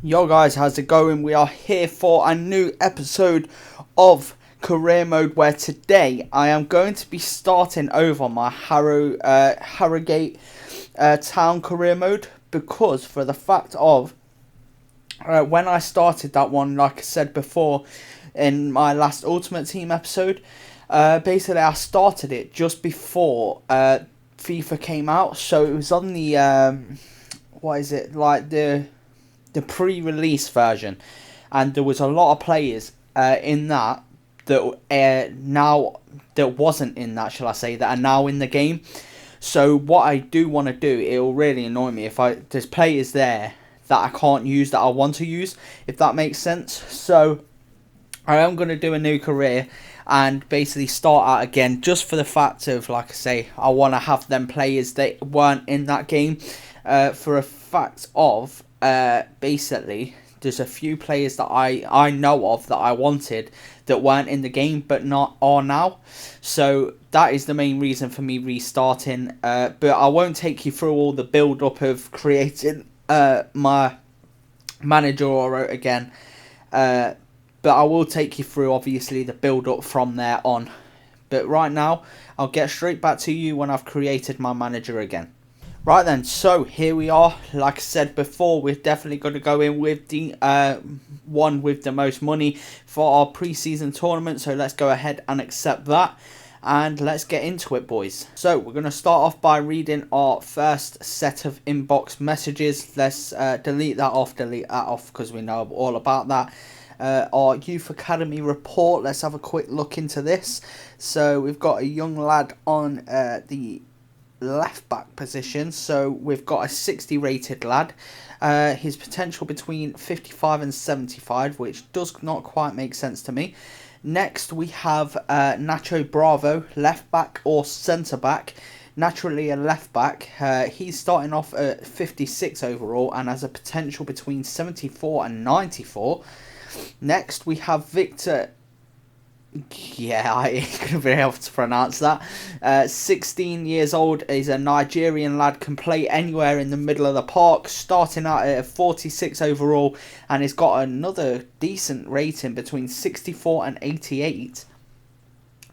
Yo guys, how's it going? We are here for a new episode of Career Mode, where today I am going to be starting over my Harrogate Town Career Mode, because for the fact of when I started that one, like I said before in my last Ultimate Team episode, basically I started it just before FIFA came out, so it was on the what is it, like the pre-release version, and there was a lot of players in that now that wasn't in that, shall I say, that are now in the game. So what I do want to do, it will really annoy me if there's players there that I can't use that I want to use, if that makes sense. So I am going to do a new career and basically start out again, just for the fact of, like I say, I want to have them players that weren't in that game, for a fact of basically there's a few players that I know of that I wanted that weren't in the game but not are now. So that is the main reason for me restarting, but I won't take you through all the build up of creating my manager again, but I will take you through obviously the build up from there on. But right now I'll get straight back to you when I've created my manager again. Right then, so here we are. Like I said before, we're definitely going to go in with the one with the most money for our pre-season tournament. So let's go ahead and accept that. And let's get into it, boys. So we're going to start off by reading our first set of inbox messages. Let's delete that off, because we know all about that. Our Youth Academy report. Let's have a quick look into this. So we've got a young lad on the left back position. So we've got a 60 rated lad, his potential between 55 and 75, which does not quite make sense to me. Next we have Nacho Bravo, left back or centre back. Naturally a left back. He's starting off at 56 overall and has a potential between 74 and 94. Next we have Victor. Yeah, I ain't going to be able to pronounce that. 16 years old, is a Nigerian lad, can play anywhere in the middle of the park, starting out at 46 overall, and he's got another decent rating between 64 and 88.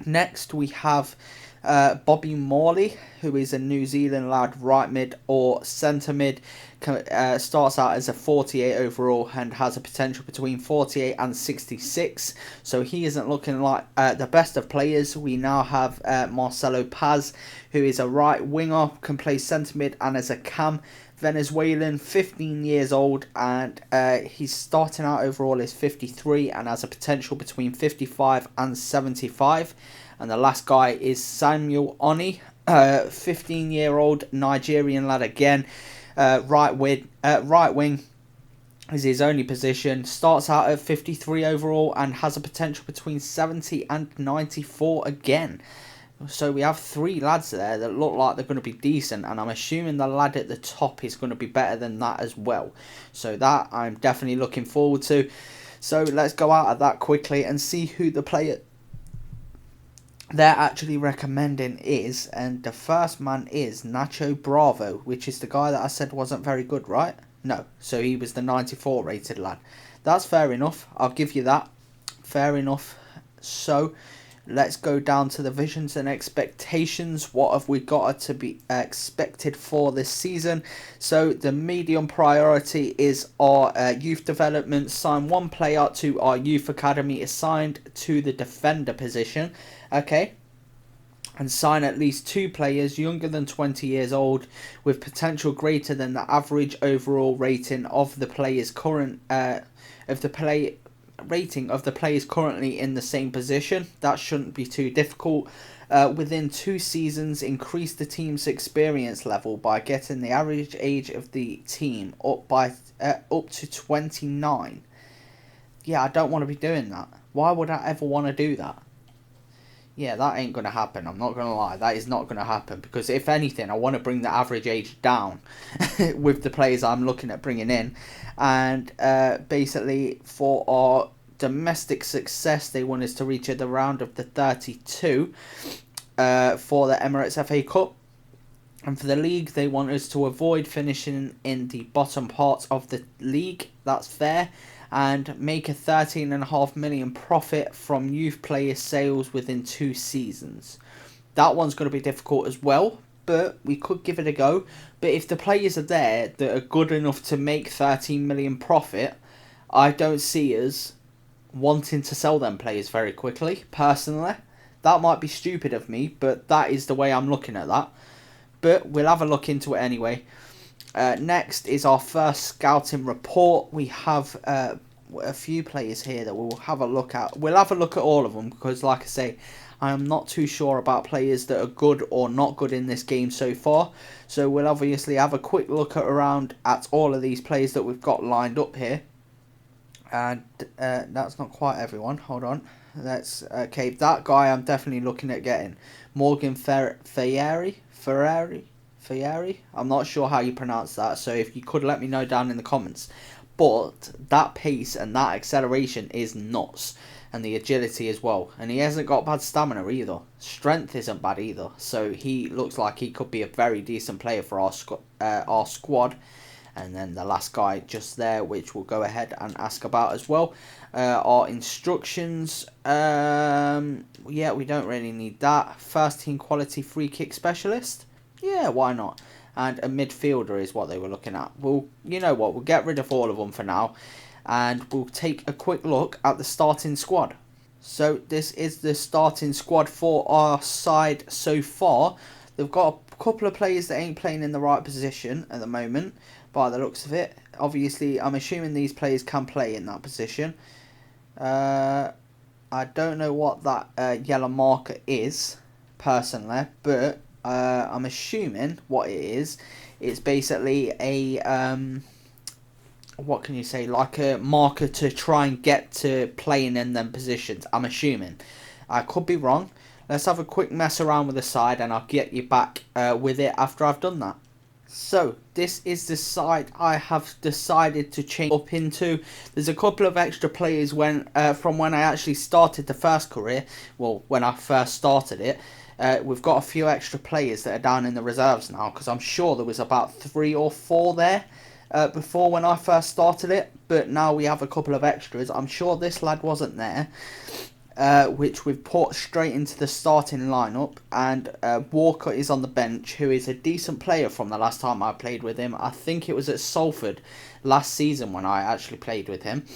Next, we have Bobby Morley, who is a New Zealand lad, right mid or centre mid. Starts out as a 48 overall and has a potential between 48 and 66. So he isn't looking like the best of players. We now have Marcelo Paz, who is a right winger, can play centre mid and as a cam. Venezuelan, 15 years old, and he's starting out overall is 53 and has a potential between 55 and 75. And the last guy is Samuel Oni, 15-year-old Nigerian lad again, right wing is his only position. Starts out at 53 overall and has a potential between 70 and 94 again. So we have three lads there that look like they're going to be decent, and I'm assuming the lad at the top is going to be better than that as well. So that I'm definitely looking forward to. So let's go out of that quickly and see who the player they're actually recommending is. And the first man is Nacho Bravo, which is the guy that I said wasn't very good, right? No, so he was the 94 rated lad. That's fair enough, I'll give you that. Fair enough. So let's go down to the visions and expectations. What have we got to be expected for this season? So the medium priority is our youth development. Sign one player to our youth academy assigned to the defender position. Okay. And sign at least two players younger than 20 years old with potential greater than the average overall rating of the players rating of the players currently in the same position. That shouldn't be too difficult. Within 2 seasons, increase the team's experience level by getting the average age of the team up to 29. Yeah, I don't want to be doing that. Why would I ever want to do that? Yeah, that ain't going to happen. I'm not going to lie. That is not going to happen. Because if anything, I want to bring the average age down with the players I'm looking at bringing in. And basically, for our domestic success, they want us to reach the round of the 32 for the Emirates FA Cup. And for the league, they want us to avoid finishing in the bottom part of the league. That's fair. And make a 13.5 million profit from youth player sales within 2 seasons. That one's going to be difficult as well, but we could give it a go. But if the players are there that are good enough to make 13 million profit, I don't see us wanting to sell them players very quickly, personally. That might be stupid of me, but that is the way I'm looking at that. But we'll have a look into it anyway. Next is our first scouting report. We have a few players here that we'll have a look at. We'll have a look at all of them because, like I say, I am not too sure about players that are good or not good in this game so far. So we'll obviously have a quick look around at all of these players that we've got lined up here. And that's not quite everyone. Hold on. Okay, that guy I'm definitely looking at getting. Morgan Ferrari. I'm not sure how you pronounce that, so if you could let me know down in the comments. But that pace and that acceleration is nuts, and the agility as well. And he hasn't got bad stamina either. Strength isn't bad either, so he looks like he could be a very decent player for our squad. And then the last guy just there, which we'll go ahead and ask about as well. Our instructions, yeah, we don't really need that. First team quality free kick specialist, yeah, why not? And a midfielder is what they were looking at. Well, you know what, we'll get rid of all of them for now, and we'll take a quick look at the starting squad. So this is the starting squad for our side so far. They've got a couple of players that ain't playing in the right position at the moment, by the looks of it. Obviously, I'm assuming these players can play in that position. I don't know what that yellow marker is, personally, but I'm assuming what it is. It's basically a, what can you say, like a marker to try and get to playing in them positions, I'm assuming. I could be wrong. Let's have a quick mess around with the side and I'll get you back with it after I've done that. So, this is the side I have decided to change up into. There's a couple of extra players from when I actually started the first career. Well, when I first started it. We've got a few extra players that are down in the reserves now, because I'm sure there was about 3 or 4 there before when I first started it. But now we have a couple of extras. I'm sure this lad wasn't there. Which we've put straight into the starting lineup, and Walker is on the bench, who is a decent player from the last time I played with him. I think it was at Salford last season when I actually played with him.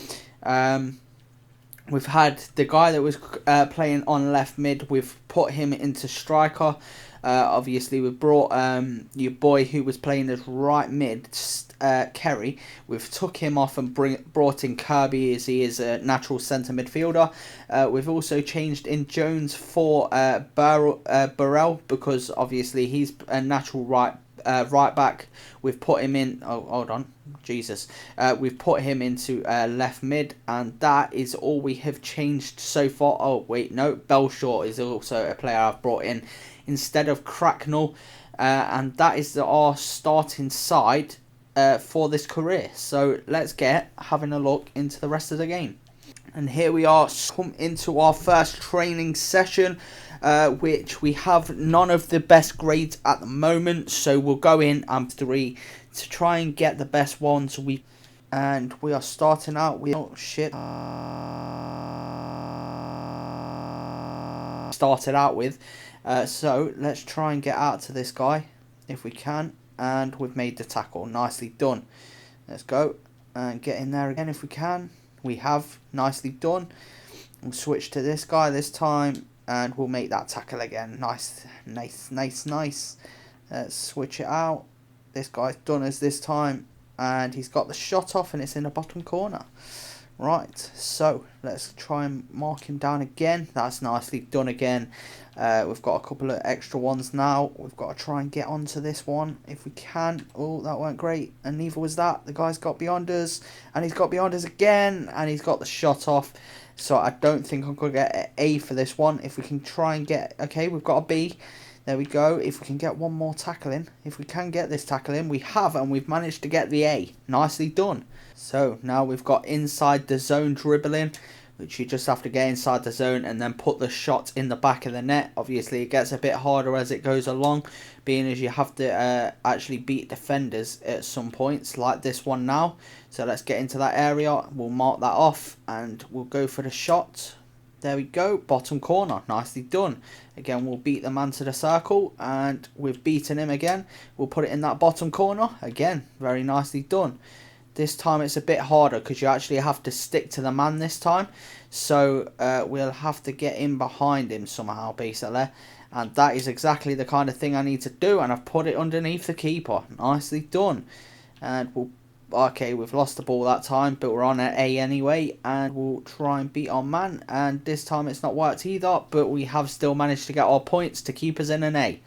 We've had the guy that was playing on left mid, we've put him into striker. Obviously we've brought your boy who was playing as right mid, Kerry. We've took him off and brought in Kirby, as he is a natural centre midfielder. We've also changed in Jones for Burrell, because obviously he's a natural right back. We've put him in, oh hold on, Jesus, we've put him into left mid, and that is all we have changed so far. Oh wait, no, Bellshort is also a player I've brought in instead of Cracknell, and that is our starting side for this career. So let's get having a look into the rest of the game. And here we are, come into our first training session, which we have none of the best grades at the moment, so we'll go in 3 to try and get the best ones. And we are starting out with, oh shit, started out with. So let's try and get out to this guy if we can, and we've made the tackle. Nicely done. Let's go and get in there again if we can. We have, nicely done. We'll switch to this guy this time, and we'll make that tackle again. Nice. Let's switch it out. This guy's done us this time, and he's got the shot off, and it's in the bottom corner. Right, so let's try and mark him down again. That's nicely done again. We've got a couple of extra ones now. We've got to try and get onto this one if we can. Oh, that weren't great, and neither was that. The guy's got beyond us, and he's got beyond us again, and he's got the shot off. So I don't think I'm going to get an A for this one. If we can try and get, okay, we've got a B. There we go. If we can get one more tackle in, if we can get this tackle in, we have, and we've managed to get the A. Nicely done. So now we've got inside the zone dribbling. which you just have to get inside the zone and then put the shot in the back of the net. Obviously, it gets a bit harder as it goes along, being as you have to actually beat defenders at some points, like this one now. So let's get into that area. We'll mark that off and we'll go for the shot. There we go, bottom corner, nicely done. Again, we'll beat the man to the circle, and we've beaten him again. We'll put it in that bottom corner. Again, very nicely done. This time it's a bit harder because you actually have to stick to the man this time. So we'll have to get in behind him somehow, basically. And that is exactly the kind of thing I need to do. And I've put it underneath the keeper. Nicely done. And we'll... Okay, we've lost the ball that time, but we're on an A anyway, and we'll try and beat our man. And this time it's not worked either, but we have still managed to get our points to keep us in an A.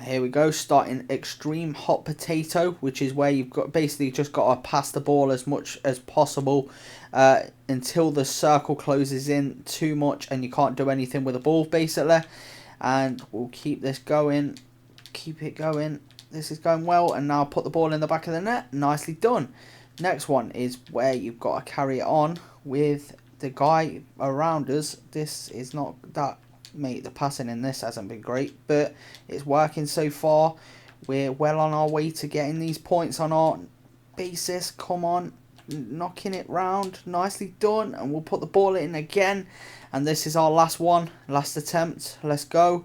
Here we go, starting extreme hot potato, which is where you've got basically just got to pass the ball as much as possible until the circle closes in too much and you can't do anything with the ball, basically. And we'll keep this going, keep it going. This is going well, and now put the ball in the back of the net. Nicely done. Next one is where you've got to carry it on with the guy around us. This is not that, mate. The passing in this hasn't been great, but it's working so far. We're well on our way to getting these points on our basis. Come on, knocking it round. Nicely done, and we'll put the ball in again. And this is our last one, last attempt. Let's go.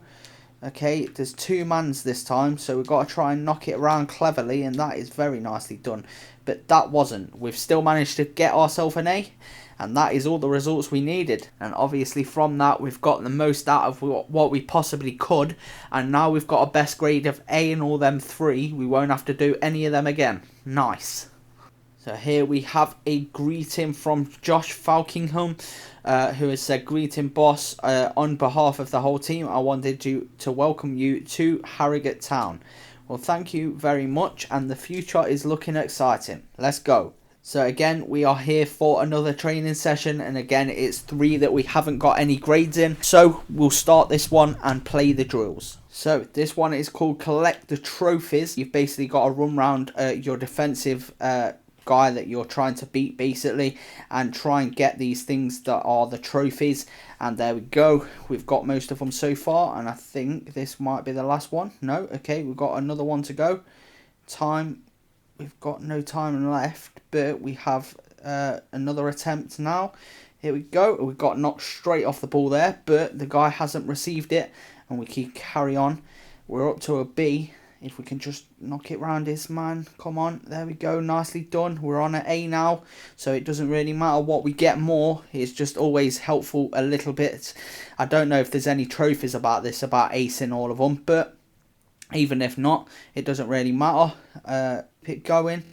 Okay, there's two mans this time, so we've got to try and knock it around cleverly, and that is very nicely done. But that wasn't. We've still managed to get ourselves an A, and that is all the results we needed. And obviously from that, we've got the most out of what we possibly could, and now we've got a best grade of A in all them three. We won't have to do any of them again. Nice. So here we have a greeting from Josh Falkingham, who has said, "Greeting boss, on behalf of the whole team, I wanted to welcome you to Harrogate Town. Well, thank you very much, and the future is looking exciting. Let's go." So again, we are here for another training session, and again, it's 3 that we haven't got any grades in. So we'll start this one and play the drills. So this one is called Collect the Trophies. You've basically got to run around your defensive guy that you're trying to beat, basically, and try and get these things that are the trophies. And there we go, we've got most of them so far, and I think this might be the last one. No, okay, we've got another one to go. Time, we've got no time left, but we have another attempt now. Here we go. We got knocked straight off the ball there, but the guy hasn't received it, and we keep carry on. We're up to a B. If we can just knock it round his man. Come on. There we go. Nicely done. We're on an A now. So it doesn't really matter what we get more. It's just always helpful a little bit. I don't know if there's any trophies about this, about acing all of them. But even if not, it doesn't really matter. Keep going.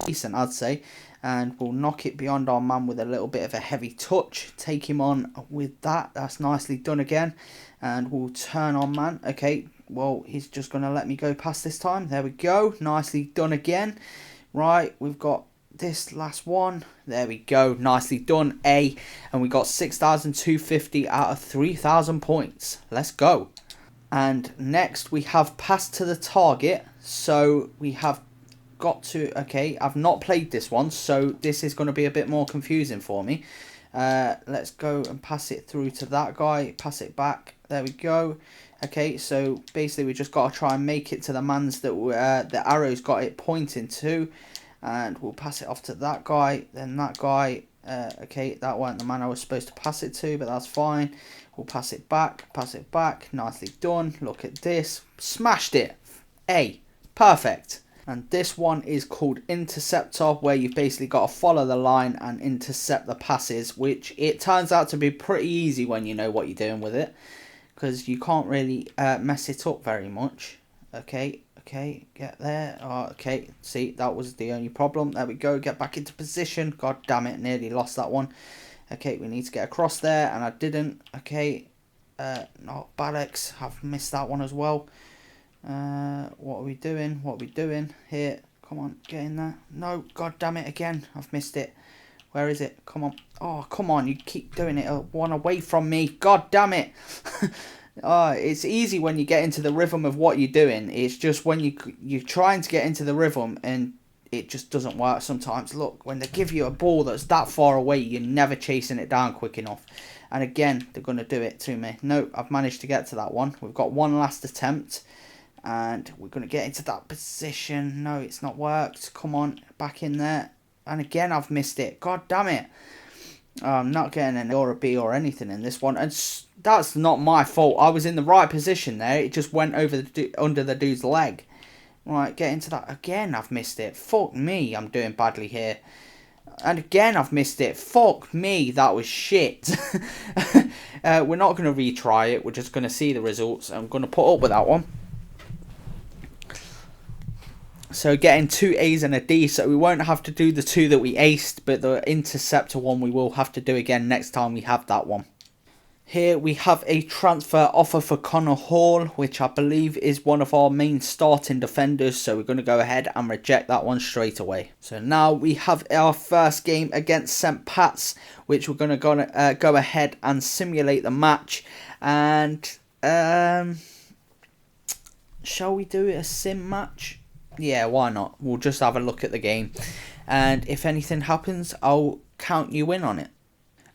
Decent, I'd say. And we'll knock it beyond our man with a little bit of a heavy touch. Take him on with that. That's nicely done again. And we'll turn on man. Okay, well, he's just going to let me go past this time. There we go. Nicely done again. Right, we've got this last one. There we go. Nicely done. A. And we got 6,250 out of 3,000 points. Let's go. And next we have pass to the target. So we have got to... Okay, I've not played this one, so this is going to be a bit more confusing for me. Let's go and pass it through to that guy. Pass it back. There we go. Okay, so basically we just got to try and make it to the mans that the arrow's got it pointing to. And we'll pass it off to that guy. Then that guy. Okay, that weren't the man I was supposed to pass it to, but that's fine. We'll pass it back. Pass it back. Nicely done. Look at this. Smashed it. A. Perfect. And this one is called Interceptor, where you've basically got to follow the line and intercept the passes, which it turns out to be pretty easy when you know what you're doing with it, because you can't really mess it up very much. Okay, get there. Oh, okay, see, that was the only problem. There we go, get back into position. God damn it, nearly lost that one. Okay, we need to get across there, and I didn't. Okay, no, Balex, I've missed that one as well. What are we doing here? Come on, get in there. No, god damn it again, I've missed it. Where is it? Come on. Oh, come on, you keep doing it one away from me. God damn it. It's easy when you get into the rhythm of what you're doing. It's just when you're trying to get into the rhythm and it just doesn't work sometimes. Look, when they give you a ball that's that far away, you're never chasing it down quick enough. And again, they're going to do it to me. No, I've managed to get to that one. We've got one last attempt. And we're going to get into that position. No, it's not worked. Come on, back in there. And again, I've missed it. God damn it. I'm not getting an A or a B or anything in this one. And that's not my fault. I was in the right position there. It just went over under the dude's leg. Right, get into that. Again, I've missed it. Fuck me, I'm doing badly here. And again, I've missed it. Fuck me, that was shit. We're not going to retry it. We're just going to see the results. I'm going to put up with that one. So getting 2 A's and a D, so we won't have to do the 2 that we aced, but the interceptor one we will have to do again next time we have that one. Here we have a transfer offer for Connor Hall, which I believe is one of our main starting defenders, so we're going to go ahead and reject that one straight away. So now we have our first game against St. Pat's, which we're going to go ahead and simulate the match. And shall we do a sim match? Yeah, why not? We'll just have a look at the game. And if anything happens, I'll count you in on it.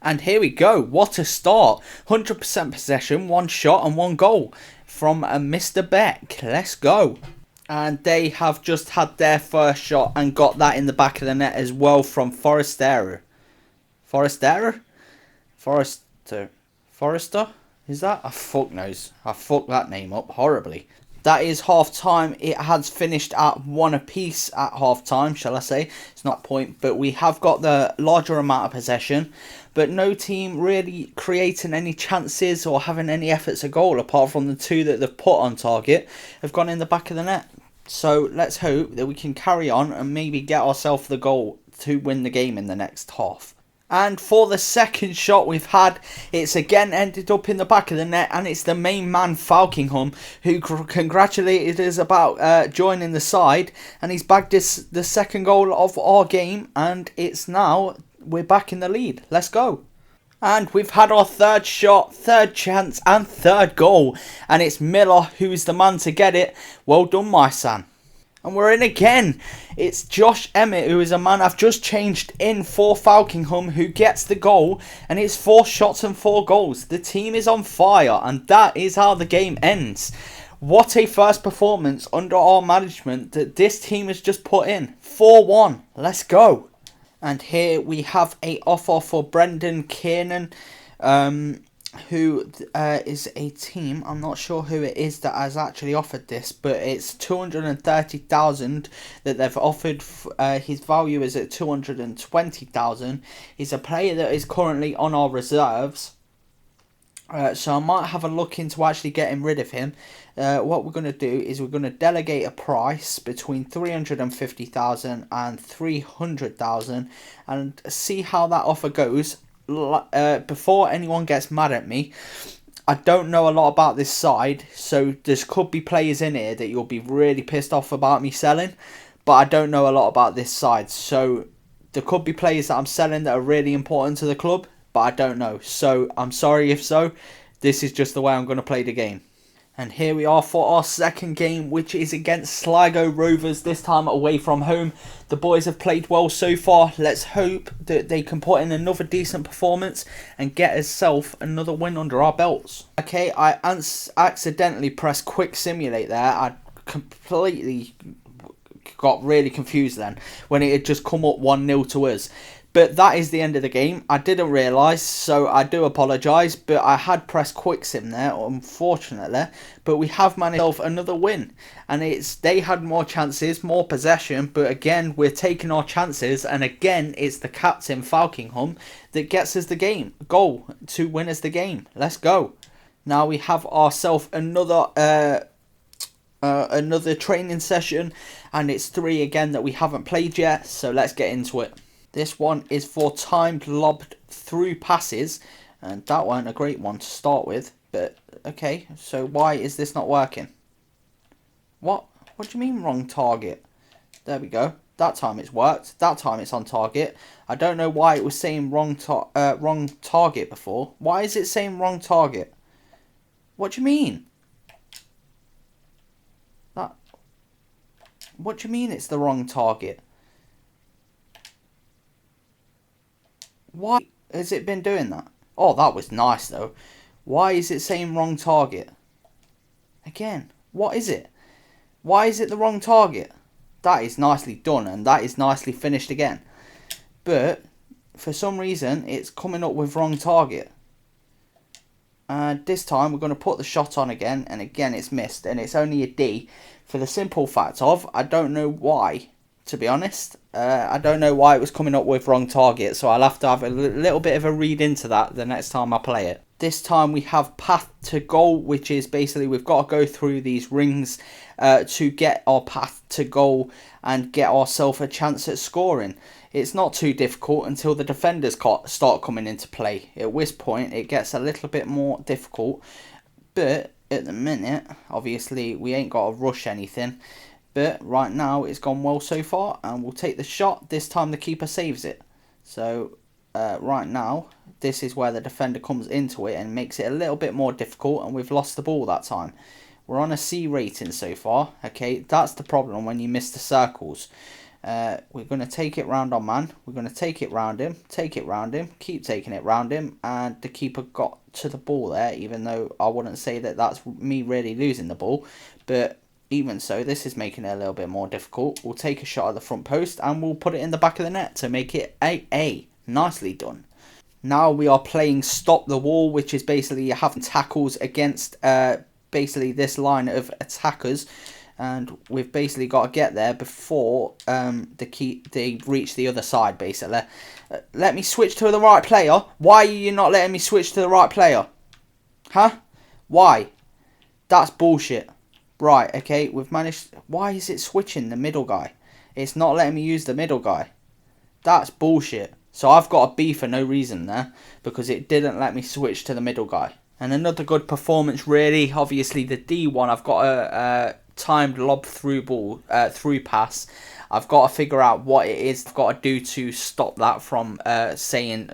And here we go. What a start. 100% possession, 1 shot and 1 goal from Mr. Beck. Let's go. And they have just had their first shot and got that in the back of the net as well from Forrester? Forrester? Is that? I fuck knows. I fucked that name up horribly. That is half time. It has finished at 1 apiece at half time, shall I say. It's not a point, but we have got the larger amount of possession. But no team really creating any chances or having any efforts at goal, apart from the 2 that they've put on target, have gone in the back of the net. So let's hope that we can carry on and maybe get ourselves the goal to win the game in the next half. And for the second shot we've had, it's again ended up in the back of the net, and it's the main man Falkingham who congratulated us about joining the side, and he's bagged the second goal of our game, and it's now we're back in the lead. Let's go. And we've had our third shot, third chance and third goal, and it's Miller who's the man to get it. Well done, my son. And we're in again. It's Josh Emmett, who is a man I've just changed in for Falkingham, who gets the goal. And it's 4 shots and 4 goals. The team is on fire. And that is how the game ends. What a first performance under our management that this team has just put in. 4-1. Let's go. And here we have a offer for Brendan Kiernan, who is a team. I'm not sure who it is that has actually offered this, but it's 230,000 that they've offered. His value is at 220,000. He's a player that is currently on our reserves. So I might have a look into actually getting rid of him. What we're going to do is we're going to delegate a price between 350,000 and 300,000 and see how that offer goes. Before anyone gets mad at me, I don't know a lot about this side, so there could be players in here that you'll be really pissed off about me selling, but I don't know a lot about this side, so there could be players that I'm selling that are really important to the club, but I don't know, so I'm sorry if so. This is just the way I'm going to play the game. And here we are for our second game, which is against Sligo Rovers, this time away from home. The boys have played well so far. Let's hope that they can put in another decent performance and get ourselves another win under our belts. Okay, I accidentally pressed quick simulate there. I completely got really confused then when it had just come up 1-0 to us. But that is the end of the game. I didn't realise, so I do apologise. But I had pressed quick sim there, unfortunately. But we have managed another win. And they had more chances, more possession. But again, we're taking our chances. And again, it's the captain, Falkingham, that gets us the goal to win us the game. Let's go. Now we have ourselves another training session. And it's 3 again that we haven't played yet. So let's get into it. This one is for timed lobbed through passes, and that wasn't a great one to start with, but okay, so why is this not working? What do you mean wrong target? There we go. That time it's worked. That time it's on target. I don't know why it was saying wrong target before. Why is it saying wrong target? What do you mean? What do you mean it's the wrong target? Why has it been doing that? Oh, that was nice though. Why is it saying wrong target? Again, what is it? Why is it the wrong target? That is nicely done and that is nicely finished again. But for some reason, it's coming up with wrong target. And this time we're going to put the shot on again, and again it's missed, and it's only a D for the simple fact of, I don't know why, to be honest. I don't know why it was coming up with wrong target, so I'll have to have a little bit of a read into that the next time I play it. This time we have path to goal, which is basically we've got to go through these rings to get our path to goal and get ourselves a chance at scoring. It's not too difficult until the defenders start coming into play. At which point it gets a little bit more difficult. But at the minute, obviously, we ain't got to rush anything. But right now, it's gone well so far. And we'll take the shot. This time the keeper saves it. So right now, this is where the defender comes into it and makes it a little bit more difficult. And we've lost the ball that time. We're on a C rating so far. Okay, that's the problem when you miss the circles. We're going to take it round our man. We're going to take it round him, keep taking it round him, and the keeper got to the ball there, even though I wouldn't say that that's me really losing the ball. But even so, this is making it a little bit more difficult. We'll take a shot at the front post, and we'll put it in the back of the net to make it a nicely done. Now we are playing Stop the Wall, which is basically having tackles against basically this line of attackers. And we've basically got to get there before they reach the other side, basically. Let me switch to the right player. Why are you not letting me switch to the right player? Huh? Why? That's bullshit. Right, okay, we've managed... Why is it switching the middle guy? It's not letting me use the middle guy. That's bullshit. So I've got a B for no reason there, because it didn't let me switch to the middle guy. And another good performance, really. Obviously, the D1, I've got a timed lob through ball, through pass. I've got to figure out what it is I've got to do to stop that from saying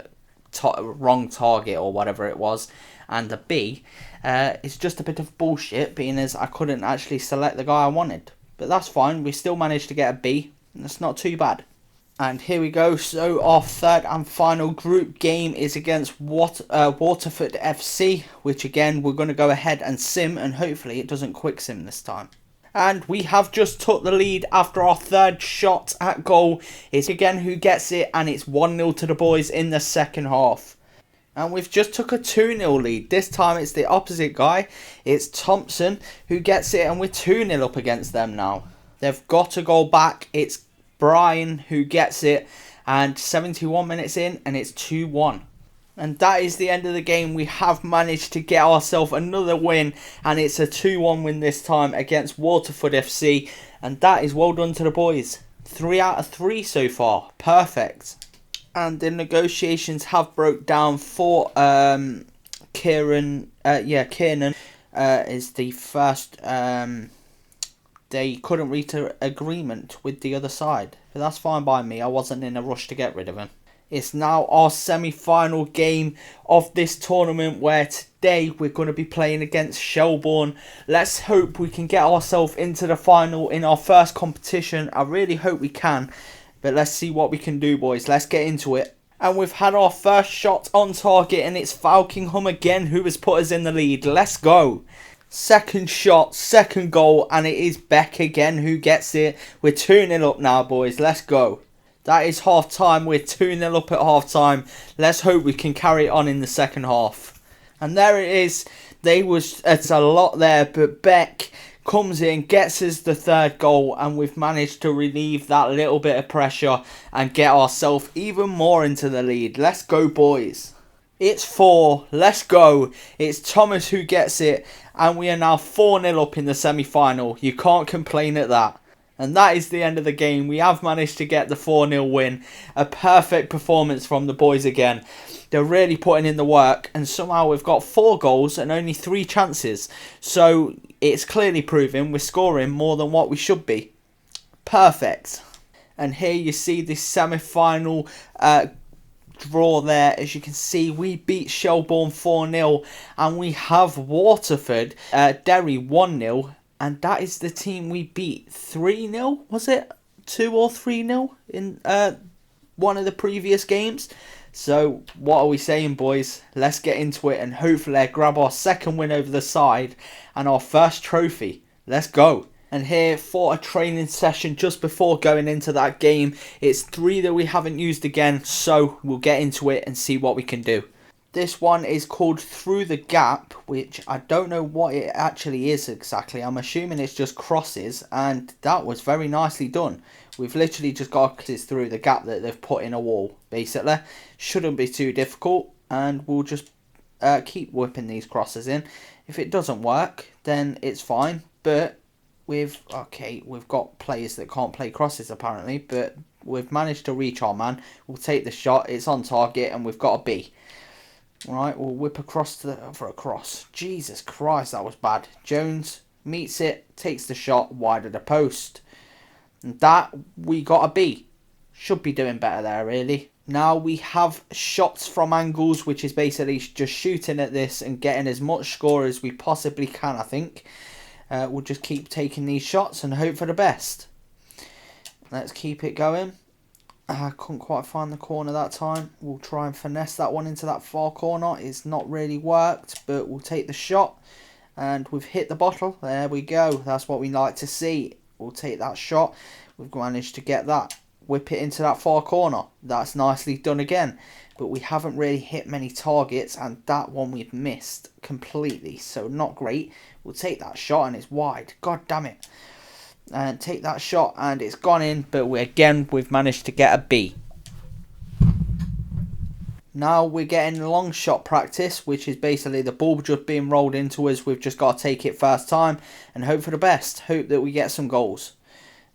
wrong target or whatever it was. And the B is just a bit of bullshit, being as I couldn't actually select the guy I wanted. But that's fine. We still managed to get a B. That's not too bad. And here we go. So our third and final group game is against Waterford FC, which again we're going to go ahead and sim, and hopefully it doesn't quick sim this time. And we have just took the lead after our third shot at goal. It's again who gets it, and it's 1-0 to the boys in the second half. And we've just took a 2-0 lead. This time it's the opposite guy. It's Thompson who gets it, and we're 2-0 up against them now. They've got a goal back. It's Brian who gets it, and 71 minutes in, and it's 2-1. And that is the end of the game. We have managed to get ourselves another win, and it's a 2-1 win this time against Waterford FC, and that is well done to the boys. 3 out of 3 so far. Perfect. And the negotiations have broke down for Kieran is the first. They couldn't reach an agreement with the other side. But that's fine by me. I wasn't in a rush to get rid of him. It's now our semi-final game of this tournament, where today we're going to be playing against Shelbourne. Let's hope we can get ourselves into the final in our first competition. I really hope we can. But let's see what we can do, boys. Let's get into it. And we've had our first shot on target, and it's Falkingham again who has put us in the lead. Let's go. Second shot, second goal, and it is Beck again who gets it. We're 2-0 up now, boys. Let's go. That is half time. We're 2-0 up at half time. Let's hope we can carry it on in the second half. And there it is. It's a lot there, but Beck comes in, gets us the third goal, and we've managed to relieve that little bit of pressure and get ourselves even more into the lead. Let's go, boys. It's 4. Let's go. It's Thomas who gets it, and we are now 4-0 up in the semi-final. You can't complain at that. And that is the end of the game. We have managed to get the 4-0 win. A perfect performance from the boys again. They're really putting in the work, and somehow we've got 4 goals and only 3 chances. So it's clearly proving we're scoring more than what we should be. Perfect. And here you see the semi-final draw there. As you can see, we beat Shelbourne 4-0, and we have Waterford, Derry 1-0. And that is the team we beat 3-0, was it? 2 or 3-0 in one of the previous games. So what are we saying, boys? Let's get into it and hopefully grab our second win over the side and our first trophy. Let's go. And here for a training session just before going into that game. It's 3 that we haven't used again, so we'll get into it and see what we can do. This one is called Through the Gap, which I don't know what it actually is exactly. I'm assuming it's just crosses, and that was very nicely done. We've literally just got crosses through the gap that they've put in a wall, basically. Shouldn't be too difficult, and we'll just keep whipping these crosses in. If it doesn't work, then it's fine, but we've got players that can't play crosses apparently, but we've managed to reach our man. We'll take the shot, it's on target, and we've got a B. Right, we'll whip across for a cross. Jesus Christ, that was bad. Jones meets it, takes the shot wide of the post. And that, we got a B. Should be doing better there, really. Now we have shots from angles, which is basically just shooting at this and getting as much score as we possibly can, I think. We'll just keep taking these shots and hope for the best. Let's keep it going. I couldn't quite find the corner that time. We'll try and finesse that one into that far corner. It's not really worked, but we'll take the shot. And we've hit the bottle. There we go. That's what we like to see. We'll take that shot. We've managed to get that. Whip it into that far corner. That's nicely done again. But we haven't really hit many targets, and that one we've missed completely. So not great. We'll take that shot, and it's wide. God damn it. And take that shot, and it's gone in, but we've managed to get a B. Now we're getting long shot practice, which is basically the ball just being rolled into us. We've just got to take it first time and hope for the best. Hope that we get some goals.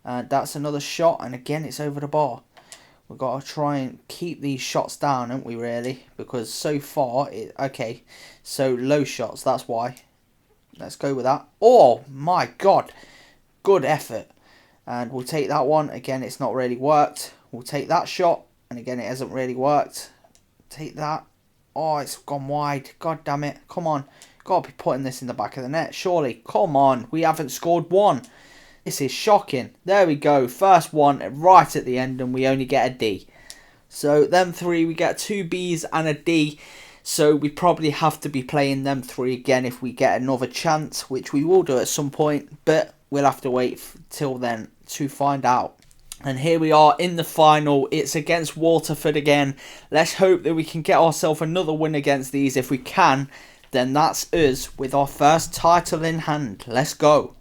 That's another shot, and again it's over the bar. We've got to try and keep these shots down, haven't we, really? Because so far, so low shots, that's why. Let's go with that. Oh my God. Good effort. And we'll take that one. Again, it's not really worked. We'll take that shot. And again, it hasn't really worked. Take that. Oh, it's gone wide. God damn it. Come on. Got to be putting this in the back of the net. Surely. Come on. We haven't scored one. This is shocking. There we go. First one right at the end. And we only get a D. So them 3, we get 2 Bs and a D. So we probably have to be playing them 3 again if we get another chance. Which we will do at some point. But we'll have to wait till then to find out. And here we are in the final. It's against Waterford again. Let's hope that we can get ourselves another win against these. If we can, then that's us with our first title in hand. Let's go.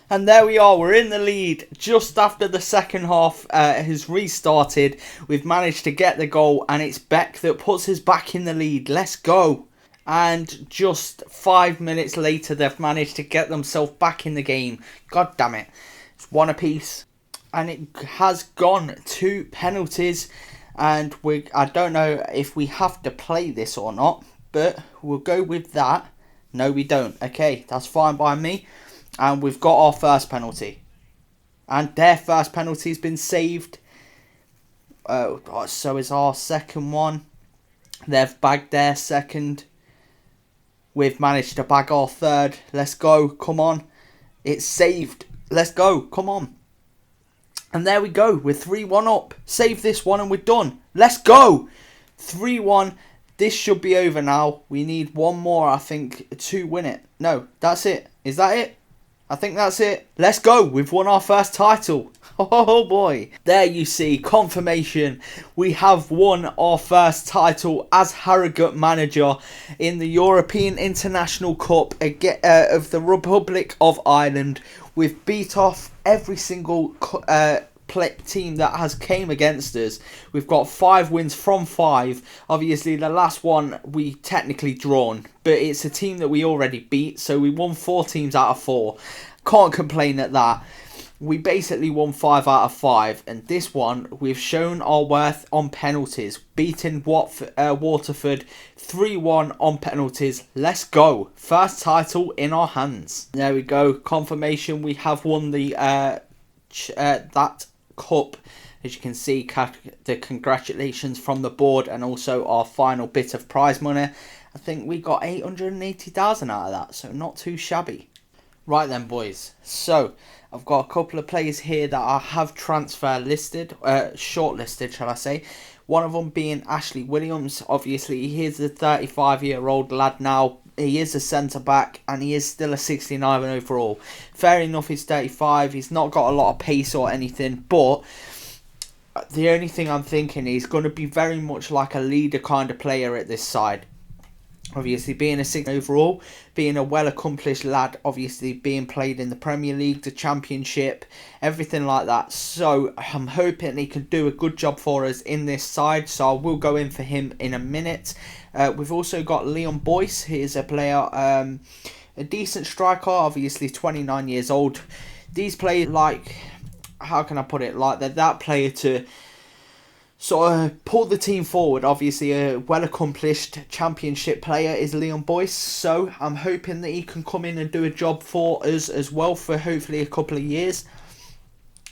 And there we are. We're in the lead just after the second half has restarted. We've managed to get the goal, and it's Beck that puts us back in the lead. Let's go. And just 5 minutes later, they've managed to get themselves back in the game. God damn it. It's one apiece. And it has gone to penalties. And I don't know if we have to play this or not, but we'll go with that. No, we don't. Okay, that's fine by me. And we've got our first penalty. And their first penalty has been saved. So is our second one. They've bagged their second. We've managed to bag our third. Let's go. Come on. It's saved. Let's go. Come on. And there we go. We're 3-1 up. Save this one and we're done. Let's go. 3-1. This should be over now. We need one more, I think, to win it. No, that's it. Is that it? I think that's it. Let's go. We've won our first title. Oh boy. There you see, confirmation. We have won our first title as Harrogate manager in the European International Cup of the Republic of Ireland. We've beat off every single team that has came against us. We've got 5 wins from 5. Obviously the last one we technically drawn, but it's a team that we already beat, so we won 4 teams out of 4. Can't complain at that. We basically won 5 out of 5, and this one we've shown our worth on penalties, beating Waterford 3-1 on penalties. Let's go. First title in our hands. There we go. Confirmation. We have won the that cup. As you can see, the congratulations from the board, and also our final bit of prize money. I think we got 880,000 out of that, so not too shabby. Right then, boys. So I've got a couple of players here that I have transfer listed, shortlisted, shall I say. One of them being Ashley Williams. Obviously, he's a 35-year-old lad now. He is a centre-back, and he is still a 69 overall. Fair enough, he's 35. He's not got a lot of pace or anything, but the only thing I'm thinking, he's going to be very much like a leader kind of player at this side. Obviously, being a 6 overall, being a well-accomplished lad, obviously being played in the Premier League, the Championship, everything like that. So I'm hoping he can do a good job for us in this side. So I will go in for him in a minute. We've also got Leon Boyce. He is a player, a decent striker, obviously 29 years old. These players, like, how can I put it? Like, they're that player to sort of pull the team forward. Obviously, a well-accomplished Championship player is Leon Boyce, so I'm hoping that he can come in and do a job for us as well for hopefully a couple of years.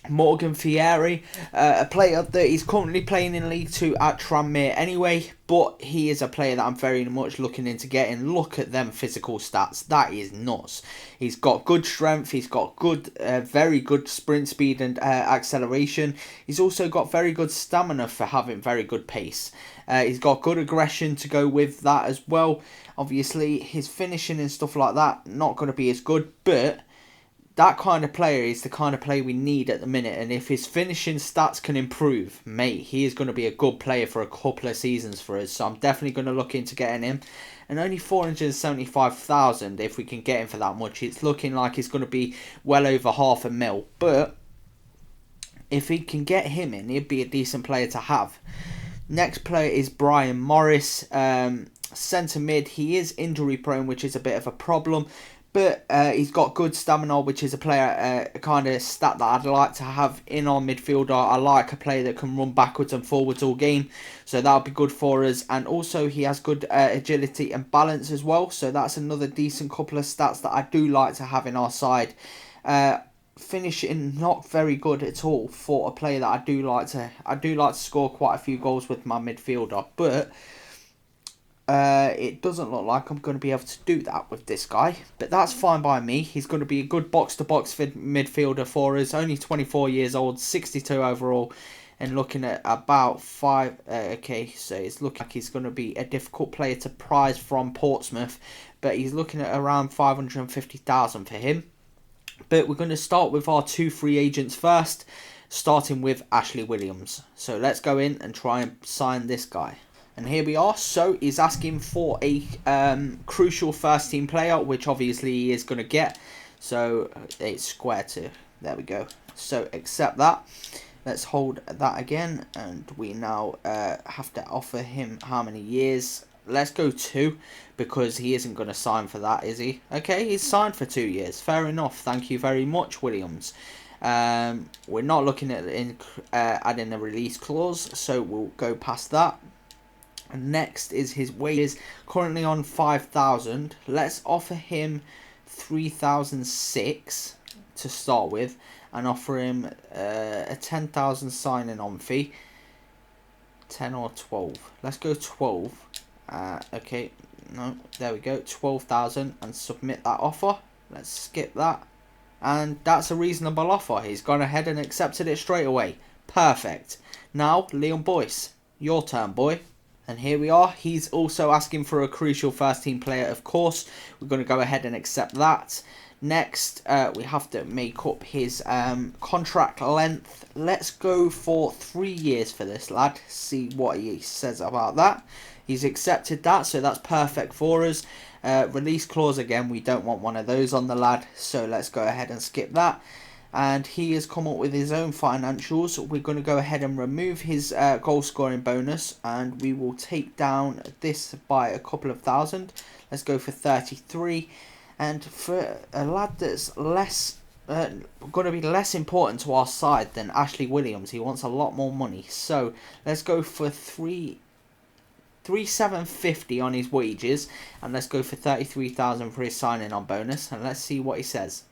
Morgan Fieri, a player that is currently playing in League 2 at Tranmere anyway, but he is a player that I'm very much looking into getting. Look at them physical stats, that is nuts. He's got good strength, he's got good, very good sprint speed and acceleration. He's also got very good stamina for having very good pace. He's got good aggression to go with that as well. Obviously, his finishing and stuff like that, not going to be as good, but that kind of player is the kind of player we need at the minute. And if his finishing stats can improve, mate, he is going to be a good player for a couple of seasons for us. So I'm definitely going to look into getting him. And only 475,000, if we can get him for that much. It's looking like it's going to be well over $500,000. But if we can get him in, he'd be a decent player to have. Next player is Brian Morris. Centre mid. He is injury prone, which is a bit of a problem. But he's got good stamina, which is a player, kind of stat that I'd like to have in our midfielder. I like a player that can run backwards and forwards all game. So that'll be good for us. And also he has good agility and balance as well. So that's another decent couple of stats that I do like to have in our side. Finishing not very good at all for a player that I do like to score quite a few goals with my midfielder. But it doesn't look like I'm going to be able to do that with this guy, but that's fine by me. He's going to be a good box-to-box midfielder for us. Only 24 years old, 62 overall, and looking at about 5. Okay, so it's looking like he's going to be a difficult player to prize from Portsmouth, but he's looking at around 550,000 for him. But we're going to start with our 2 free agents first, starting with Ashley Williams. So let's go in and try and sign this guy. And here we are. So he's asking for a crucial first team player, which obviously he is going to get. So it's square to, there we go. So accept that. Let's hold that again. And we now have to offer him how many years? Let's go 2, because he isn't going to sign for that, is he? Okay, he's signed for 2 years. Fair enough. Thank you very much, Williams. We're not looking at adding a release clause, so we'll go past that. Next is his wages, currently on 5,000. Let's offer him 3,006 to start with, and offer him a 10,000 signing on fee. 10 or 12. Let's go 12. Okay, no, there we go. 12,000, and submit that offer. Let's skip that, and that's a reasonable offer. He's gone ahead and accepted it straight away. Perfect. Now, Leon Boyce, your turn, boy. And here we are. He's also asking for a crucial first team player, of course. We're going to go ahead and accept that. Next, we have to make up his contract length. Let's go for 3 years for this lad. See what he says about that. He's accepted that, so that's perfect for us. Release clause, again, we don't want one of those on the lad. So let's go ahead and skip that. And he has come up with his own financials. We're going to go ahead and remove his goal scoring bonus, and we will take down this by a couple of thousand. Let's go for 33. And for a lad that's less going to be less important to our side than Ashley Williams, he wants a lot more money. So let's go for 3,750 on his wages, and let's go for 33,000 for his signing on bonus, and let's see what he says.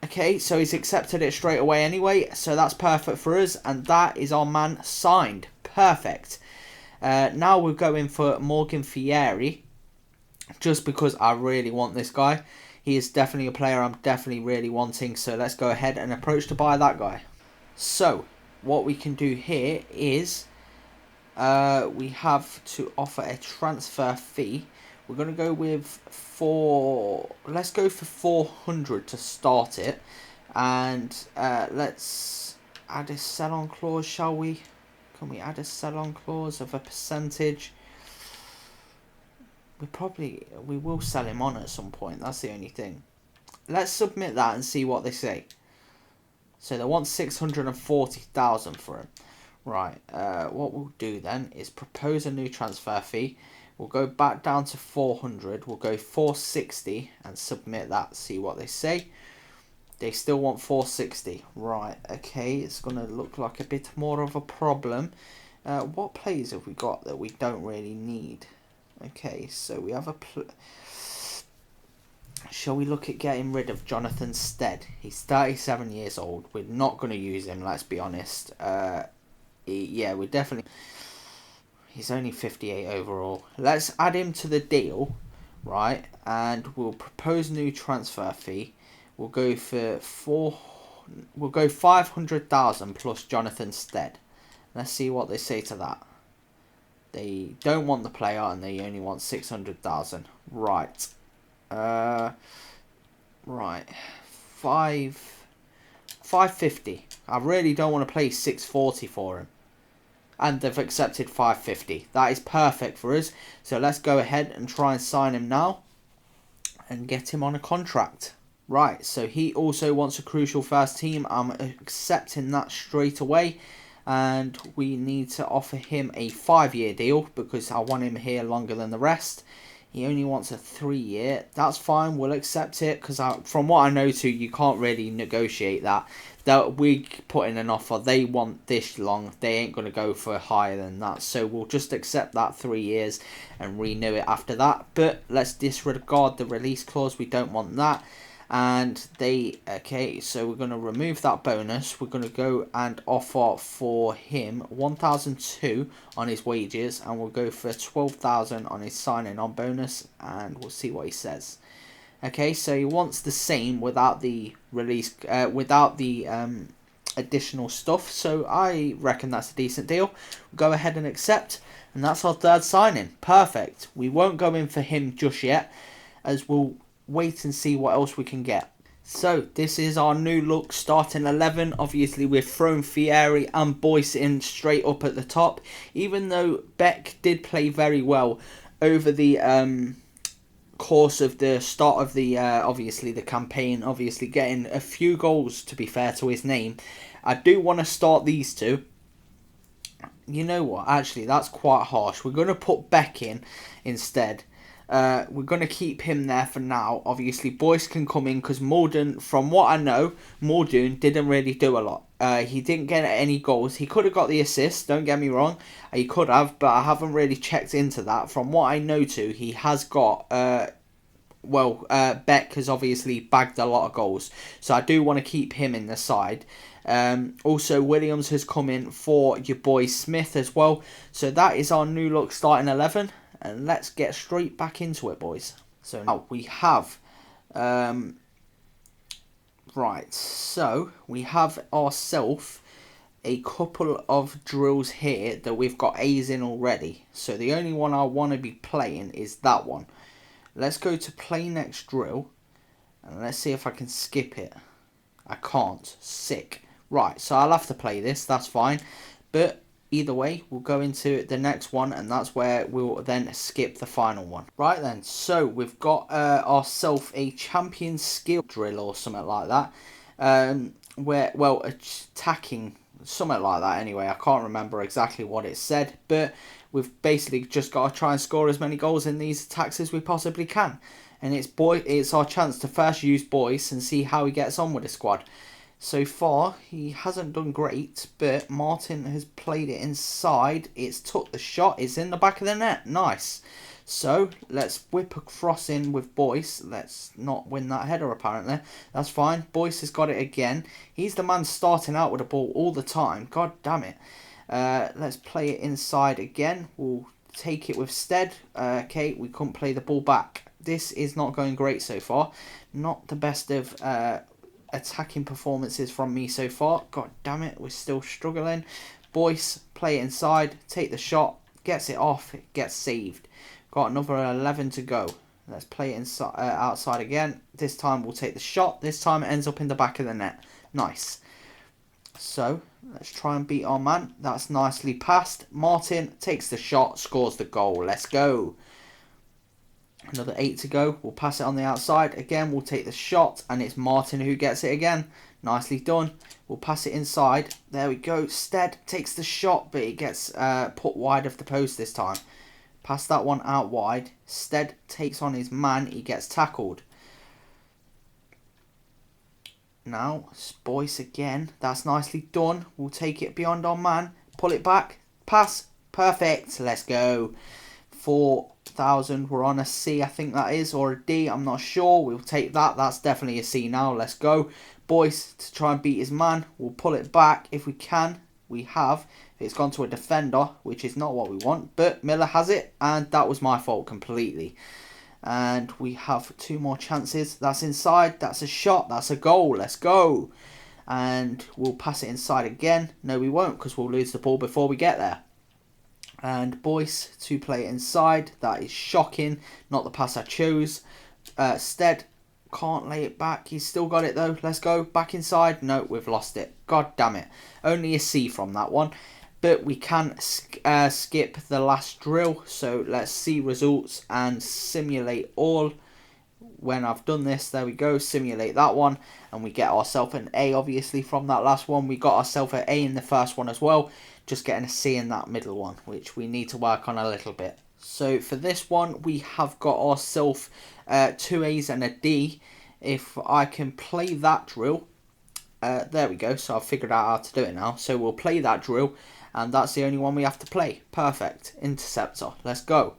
Okay, so he's accepted it straight away anyway, so that's perfect for us, and that is our man signed. Perfect. Now we're going for Morgan Fieri, just because I really want this guy. he is definitely a player I'm definitely really wanting. So let's go ahead and approach to buy that guy. So what we can do here is we have to offer a transfer fee. We're going to go with let's go for 400 to start it. And let's add a sell-on clause, shall we? Can we add a sell-on clause of a percentage? We will sell him on at some point. That's the only thing. Let's submit that and see what they say. So they want 640,000 for him. Right. What we'll do then is propose a new transfer fee. We'll go back down to 400. We'll go 460 and submit that. See what they say. They still want 460. Right. Okay. It's going to look like a bit more of a problem. What players have we got that we don't really need? Okay, so we have shall we look at getting rid of Jonathan Stead? He's 37 years old. We're not going to use him, let's be honest. Yeah, we're definitely... He's only 58 overall. Let's add him to the deal, right? And we'll propose new transfer fee. We'll go for We'll go 500,000 plus Jonathan Stead. Let's see what they say to that. They don't want the player and they only want 600,000. Right. Right. 550. I really don't want to play 640 for him. And they've accepted 550. That is perfect for us. So let's go ahead and try and sign him now. And get him on a contract. Right. So he also wants a crucial first team. I'm accepting that straight away. And we need to offer him a 5-year deal because I want him here longer than the rest. He only wants a 3-year. That's fine. We'll accept it because from what I know you can't really negotiate that. We put in an offer. They want this long. They ain't going to go for higher than that. So we'll just accept that 3 years and renew it after that. But let's disregard the release clause. We don't want that. And okay, so we're going to remove that bonus. We're going to go and offer for him 1,002 on his wages, and we'll go for 12,000 on his signing on bonus, and we'll see what he says. Okay, so he wants the same without the release, without the additional stuff. So I reckon that's a decent deal. We'll go ahead and accept, and that's our third signing. Perfect. We won't go in for him just yet, as we'll wait and see what else we can get. So this is our new look starting 11. Obviously we've thrown Fieri and Boyce in straight up at the top, even though Beck did play very well over the course of the start of the obviously the campaign, obviously getting a few goals to be fair to his name. I do want to start these two. You know what, actually that's quite harsh. We're going to put Beck in instead. We're going to keep him there for now. Obviously, Boyce can come in because Muldoon, from what I know, Muldoon didn't really do a lot. He didn't get any goals. He could have got the assist, don't get me wrong. He could have, but I haven't really checked into that. From what I know he has got... Beck has obviously bagged a lot of goals. So I do want to keep him in the side. Also, Williams has come in for your boy Smith as well. So that is our new look starting 11. And let's get straight back into it, boys. So now we have... right, so we have ourselves a couple of drills here that we've got A's in already. So the only one I want to be playing is that one. Let's go to play next drill. And let's see if I can skip it. I can't. Sick. Right, so I'll have to play this. That's fine. But... either way, we'll go into the next one, and that's where we'll then skip the final one. Right then, so we've got ourselves a champion skill drill or something like that. Attacking, something like that anyway. I can't remember exactly what it said, but we've basically just got to try and score as many goals in these attacks as we possibly can. And it's our chance to first use Boyce and see how he gets on with the squad. So far, he hasn't done great, but Martin has played it inside. It's took the shot. It's in the back of the net. Nice. So, let's whip across in with Boyce. Let's not win that header, apparently. That's fine. Boyce has got it again. He's the man starting out with the ball all the time. God damn it. Let's play it inside again. We'll take it with Stead. Okay, we couldn't play the ball back. this is not going great so far. Not the best of attacking performances from me so far. God damn it, we're still struggling. Boyce, play it inside, take the shot, gets it off, it gets saved. Got another 11 to go. Let's play it inside, outside again. This time we'll take the shot. This time it ends up in the back of the net. Nice. So, let's try and beat our man. That's nicely passed. Martin takes the shot, scores the goal. Let's go. Another 8 to go. We'll pass it on the outside. Again, we'll take the shot, and it's Martin who gets it again. Nicely done. We'll pass it inside. There we go. Stead takes the shot, but it gets put wide of the post this time. Pass that one out wide. Stead takes on his man. He gets tackled. Now, Boyce again. That's nicely done. We'll take it beyond our man. Pull it back. Pass. Perfect. Let's go. 4,000. We're on a C, I think that is. Or a D. I'm not sure. We'll take that. That's definitely a C now. Let's go. Boyce to try and beat his man. We'll pull it back if we can. We have. It's gone to a defender, which is not what we want. But Miller has it. And that was my fault completely. And we have 2 more chances. That's inside. That's a shot. That's a goal. Let's go. And we'll pass it inside again. No, we won't, because we'll lose the ball before we get there. And Boyce to play it inside. That is shocking. Not the pass I chose. Stead can't lay it back. He's still got it though. Let's go. Back inside. No, we've lost it. God damn it. Only a C from that one. But we can skip the last drill. So let's see results and simulate all. When I've done this, there we go. Simulate that one. And we get ourselves an A, obviously, from that last one. We got ourselves an A in the first one as well. Just getting a C in that middle one, which we need to work on a little bit. So for this one, we have got ourselves 2 A's and a D. If I can play that drill. There we go. So I've figured out how to do it now. So we'll play that drill. And that's the only one we have to play. Perfect. Interceptor. Let's go.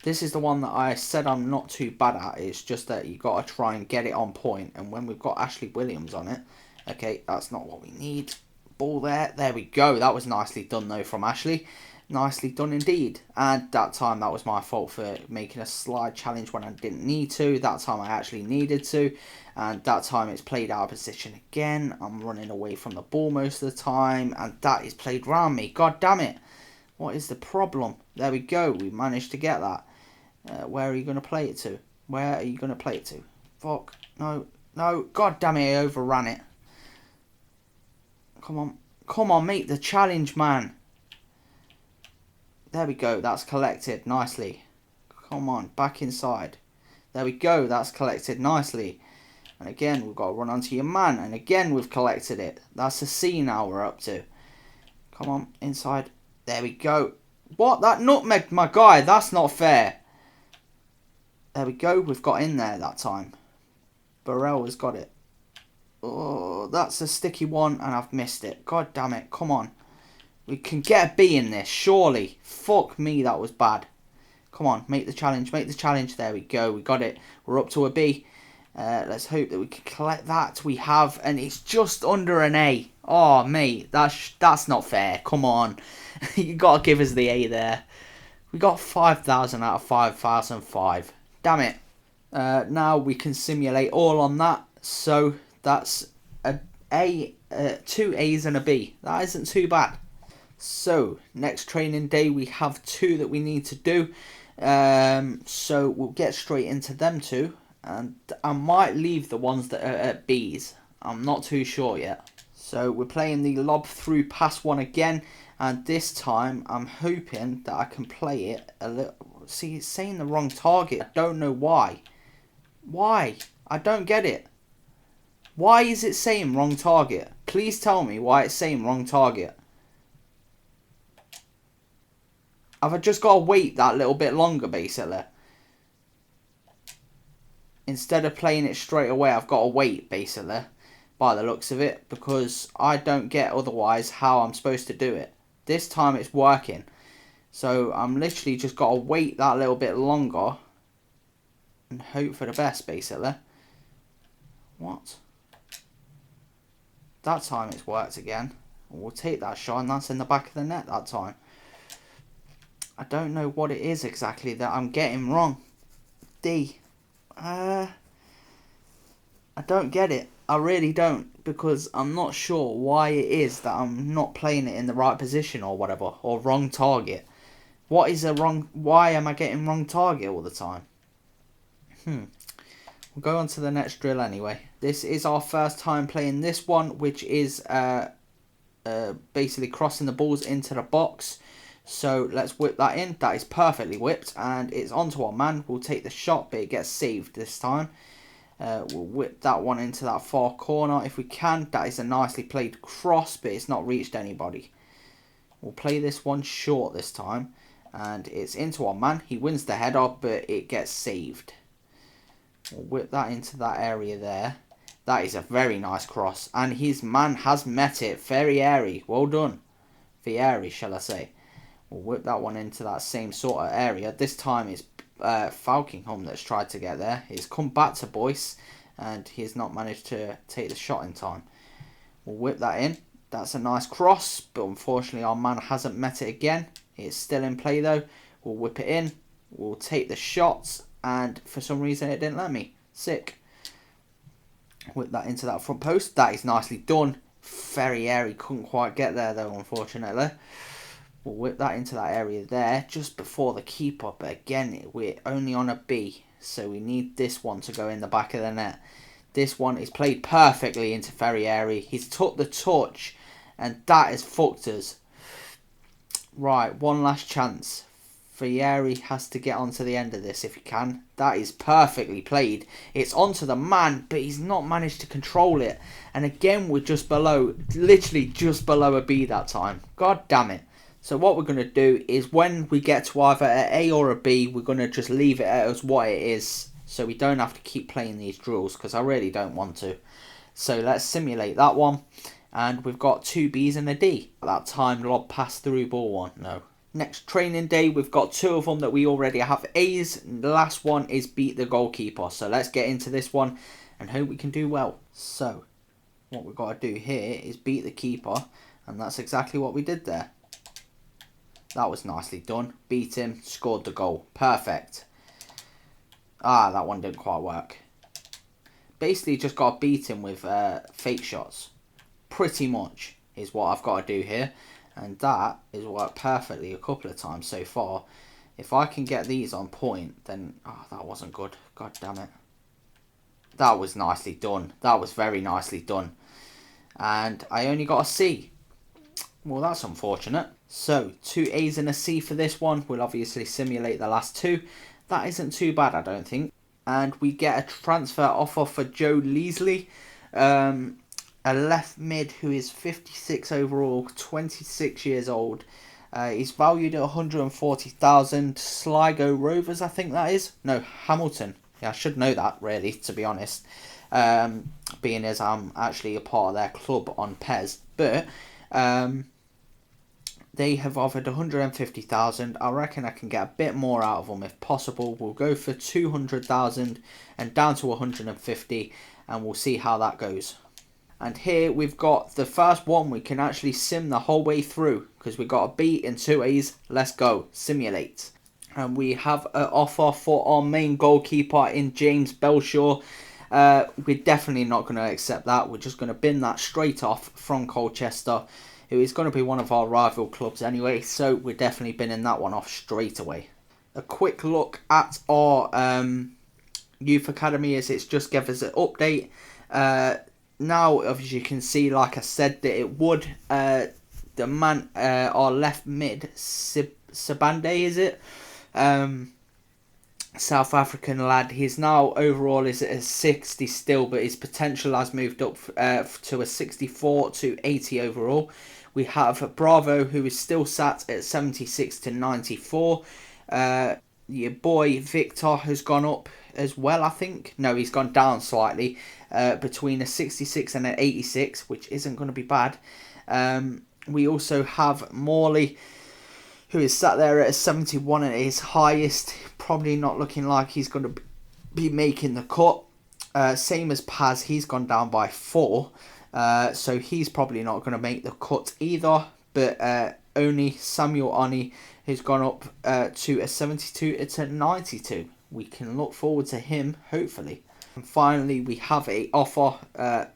This is the one that I said I'm not too bad at. It's just that you got to try and get it on point. And when we've got Ashley Williams on it. Okay, that's not what we need. Ball there. There we go. That was nicely done though from Ashley. Nicely done indeed. And that time that was my fault for making a slide challenge when I didn't need to. That time I actually needed to. And that time it's played out of position again. I'm running away from the ball most of the time. And that is played round me. God damn it. What is the problem? There we go. We managed to get that. Where are you going to play it to? Where are you going to play it to? Fuck. No. No. God damn it. I overran it. Come on. Come on, make the challenge, man. There we go. That's collected nicely. Come on. Back inside. There we go. That's collected nicely. And again, we've got to run onto your man. And again, we've collected it. That's a C now we're up to. Come on. Inside. There we go. What? That nutmegged my guy. That's not fair. There we go. We've got in there that time. Burrell has got it. Oh, that's a sticky one. And I've missed it. God damn it. Come on. We can get a B in this. Surely. Fuck me. That was bad. Come on. Make the challenge. Make the challenge. There we go. We got it. We're up to a B. Let's hope that we can collect that. We have. And it's just under an A. Oh, mate. That's not fair. Come on. You got to give us the A there. We got 5,000 out of 5,005. Damn it. Now we can simulate all on that. So that's a 2 A's and a B. That isn't too bad. So next training day we have 2 that we need to do. So we'll get straight into them 2. And I might leave the ones that are at B's. I'm not too sure yet. So we're playing the lob through pass one again. And this time I'm hoping that I can play it a little. See, it's saying the wrong target. I don't know why. Why? I don't get it. Why is it saying wrong target? Please tell me why it's saying wrong target. Have I just got to wait that little bit longer, basically? Instead of playing it straight away, I've got to wait, basically. By the looks of it. Because I don't get otherwise how I'm supposed to do it. This time it's working. So I'm literally just got to wait that little bit longer. And hope for the best, basically. What? That time it's worked again. We'll take that shot and that's in the back of the net that time. I don't know what it is exactly that I'm getting wrong. D. I don't get it. I really don't, because I'm not sure why it is that I'm not playing it in the right position or whatever, or wrong target. What is a wrong... Why am I getting wrong target all the time? We'll go on to the next drill anyway. This is our first time playing this one, which is basically crossing the balls into the box. So let's whip that in. That is perfectly whipped, and it's onto our man. We'll take the shot, but it gets saved this time. We'll whip that one into that far corner if we can. That is a nicely played cross, but it's not reached anybody. We'll play this one short this time, and it's into our man. He wins the header, but it gets saved. We'll whip that into that area there. That is a very nice cross, and his man has met it. Very airy. Well done. Fieri, shall I say. We'll whip that one into that same sort of area. This time it's Falkingham that's tried to get there. He's come back to Boyce, and he's not managed to take the shot in time. We'll whip that in. That's a nice cross, but unfortunately our man hasn't met it again. It's still in play though. We'll whip it in. We'll take the shots, and for some reason it didn't let me. Sick. Whip that into that front post. That is nicely done. Very airy. Couldn't quite get there though, unfortunately. We'll whip that into that area there, just before the keeper. But again, we're only on a B, so we need this one to go in the back of the net. This one is played perfectly into Ferrieri. He's took the touch, and that has fucked us. Right, one last chance. Ferrieri has to get onto the end of this if he can. That is perfectly played. It's onto the man, but he's not managed to control it. And again, we're just below, literally just below a B that time. God damn it. So what we're going to do is when we get to either an A or a B, we're going to just leave it as what it is. So we don't have to keep playing these drills, because I really don't want to. So let's simulate that one. And we've got 2 Bs and a D. That time lob pass through ball one. No. Next training day, we've got 2 of them that we already have A's. The last one is beat the goalkeeper. So let's get into this one and hope we can do well. So what we've got to do here is beat the keeper. And that's exactly what we did there. That was nicely done. Beat him, scored the goal. Perfect. Ah, that one didn't quite work. Basically, just got to beat him with fake shots. Pretty much is what I've got to do here. And that has worked perfectly a couple of times so far. If I can get these on point, then... Oh, that wasn't good. God damn it. That was nicely done. That was very nicely done. And I only got a C. Well, that's unfortunate. So, 2 A's and a C for this one. We'll obviously simulate the last 2. That isn't too bad, I don't think. And we get a transfer offer for Joe Leasley. A left mid who is 56 overall, 26 years old. He's valued at 140,000. Sligo Rovers, I think that is. No, Hamilton. Yeah, I should know that, really, to be honest. Being as I'm actually a part of their club on PES. But... they have offered 150,000. I reckon I can get a bit more out of them if possible. We'll go for 200,000 and down to 150, and we'll see how that goes. And here we've got the first one. We can actually sim the whole way through because we've got a B and 2 A's. Let's go. Simulate. And we have an offer for our main goalkeeper in James Belshaw. We're definitely not going to accept that. We're just going to bin that straight off from Colchester. It is going to be one of our rival clubs anyway, so we're definitely binning that one off straight away. A quick look at our youth academy as it's just given us an update. Now, as you can see, like I said, that it would, the man, our left mid, Sabande, is it? South African lad. He's now overall is at a 60 still, but his potential has moved up to a 64 to 80 overall. We have Bravo, who is still sat at 76 to 94. Your boy Victor has gone up as well, I think. No, he's gone down slightly, between a 66 and an 86, which isn't going to be bad. We also have Morley, who is sat there at a 71 at his highest. Probably not looking like he's going to be making the cut. Same as Paz, he's gone down by 4. So he's probably not going to make the cut either. But only Samuel Oni, who's gone up to a 72. It's a 92. We can look forward to him, hopefully. And finally, we have an offer.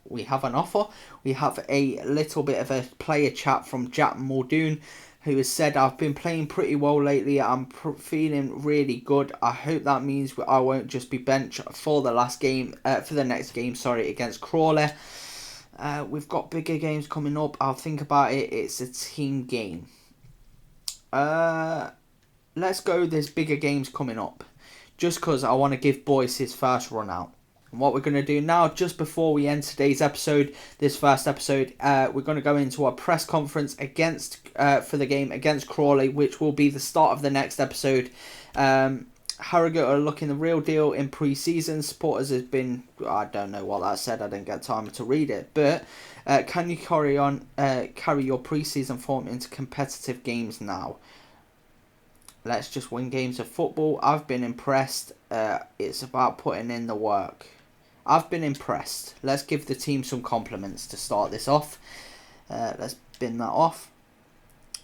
We have a little bit of a player chat from Jack Muldoon, who has said, I've been playing pretty well lately. I'm feeling really good. I hope that means I won't just be benched for the next game, against Crawley. We've got bigger games coming up. I'll think about it. It's a team game. Let's go. There's bigger games coming up. Just because I want to give Boyce his first run out. And what we're going to do now, just before we end today's episode, this first episode, we're going to go into our press conference for the game against Crawley, which will be the start of the next episode. Harrogate are looking the real deal in pre-season. Supporters has been, I don't know what that said, I didn't get time to read it, but can you carry your pre-season form into competitive games now? Let's just win games of football. I've been impressed. It's about putting in the work. I've been impressed. Let's give the team some compliments to start this off. Let's bin that off.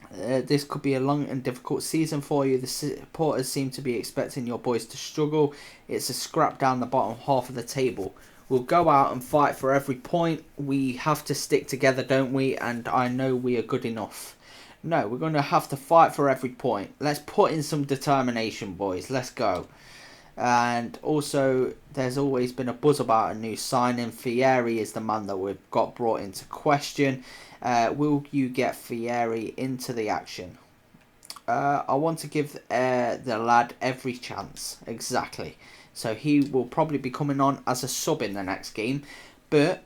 This could be a long and difficult season for you. The supporters seem to be expecting your boys to struggle. It's a scrap down the bottom half of the table. We'll go out and fight for every point. We have to stick together, don't we? And I know we are good enough. No, we're going to have to fight for every point. Let's put in some determination, boys. Let's go. And also, there's always been a buzz about a new signing. Fieri is the man that we've got brought into question. Will you get Fieri into the action? I want to give the lad every chance. Exactly. So he will probably be coming on as a sub in the next game. But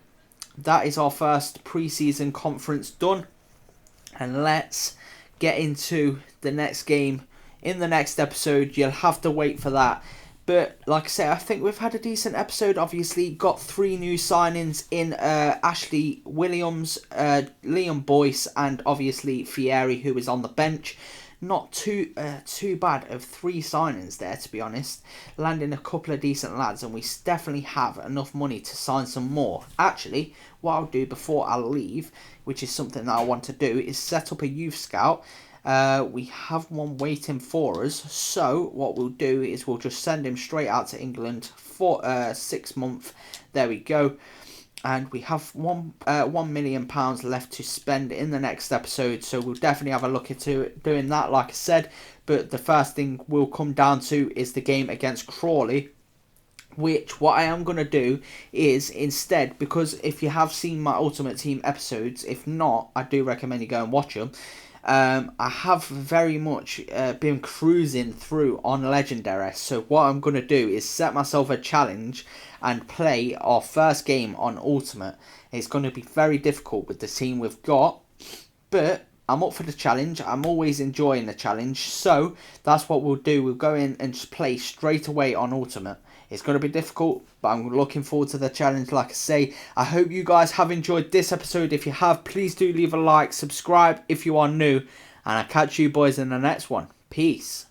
that is our first pre-season conference done. And let's get into the next game in the next episode. You'll have to wait for that. But like I say, I think we've had a decent episode. Obviously, got 3 new signings in Ashley Williams, Liam Boyce, and obviously Fieri, who is on the bench. Not too bad of 3 signings there, to be honest. Landing a couple of decent lads, and we definitely have enough money to sign some more. Actually, what I'll do before I leave, which is something that I want to do, is set up a youth scout. We have one waiting for us, so what we'll do is we'll just send him straight out to England for 6 months. There we go. And we have £1 million left to spend in the next episode, so we'll definitely have a look into doing that, like I said. But the first thing we'll come down to is the game against Crawley, which what I am going to do is instead, because if you have seen my Ultimate Team episodes, if not, I do recommend you go and watch them. I have very much been cruising through on Legendary, so what I'm going to do is set myself a challenge and play our first game on Ultimate. It's going to be very difficult with the team we've got, but I'm up for the challenge. I'm always enjoying the challenge, so that's what we'll do. We'll go in and just play straight away on Ultimate. It's going to be difficult, but I'm looking forward to the challenge, like I say. I hope you guys have enjoyed this episode. If you have, please do leave a like, subscribe if you are new, and I'll catch you boys in the next one. Peace.